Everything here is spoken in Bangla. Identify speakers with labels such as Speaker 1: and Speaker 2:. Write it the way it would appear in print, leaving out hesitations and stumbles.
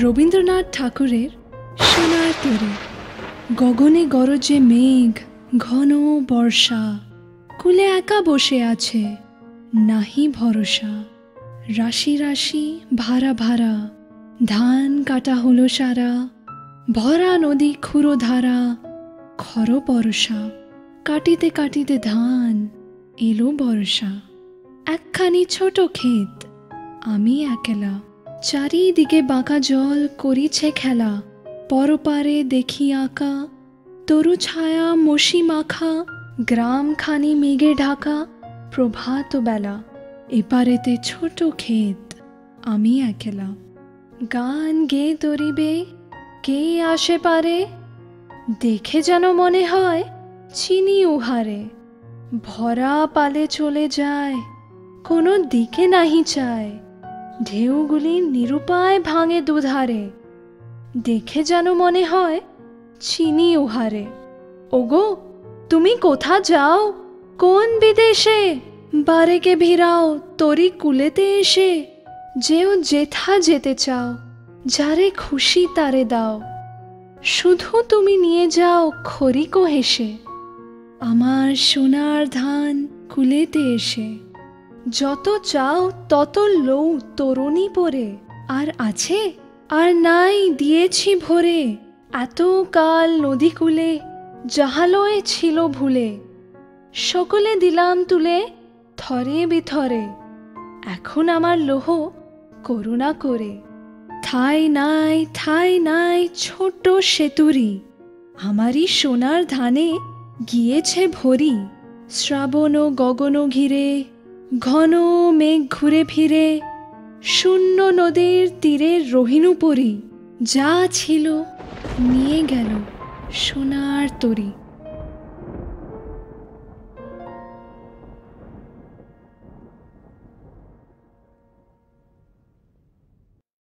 Speaker 1: রবীন্দ্রনাথ ঠাকুরের সোনার তরী। গগনে গরজে মেঘ, ঘন বর্ষা, কুলে একা বসে আছে, নাহি ভরসা। রাশি রাশি ভারা ভারা, ধান কাটা হলো সারা, ভরা নদী ক্ষুরো ধারা, খর পরশা। কাটিতে কাটিতে ধান, এলো বর্ষা। একখানি ছোট ক্ষেত, আমি একলা, চারিদিকে বাঁকা জল করিছে খেলা। পরপারে দেখি আঁকা, তরু ছায়া মশি মাখা, গ্রামখানি মেঘে ঢাকা, প্রভাত বেলা। এপারেতে ছোট ক্ষেত, আমি একলা। গান গে তরিবে, কে আসে পারে, দেখে যেন মনে হয় চিনি উহারে। ভরা পালে চলে যায়, কোনো দিকে নাহি চায়, ঢেউগুলি নিরুপায় ভাঙে দুধারে। দেখে যেন মনে হয় চিনি উহারে। ওগো, তুমি কোথা যাও, কোন বিদেশে? বারেকে ভিড়াও তরি কুলেতে এসে। যেও যেথা যেতে চাও, যারে খুশি তারে দাও, শুধু তুমি নিয়ে যাও খরিকো হেসে। আমার সোনার ধান কুলেতে এসে, যত চাও তত লৌ তরুণী পরে। আর আছে আর নাই দিয়েছি ভরে, এত কাল নদী কূলে যাহালয়ে ছিল ভুলে। সকলে দিলাম তুলে থরে বিথরে, এখন আমার লোহ করুণা করে। ঠাই নাই ছোট সেতুরি, আমারই সোনার ধানে গিয়েছে ভরি। শ্রাবণ গগন ঘিরে, ঘন মেঘ ঘুরে ফিরে, শূন্য নদীর তীরে রহিনু পরি। যা ছিল নিয়ে গেল সোনার তরী।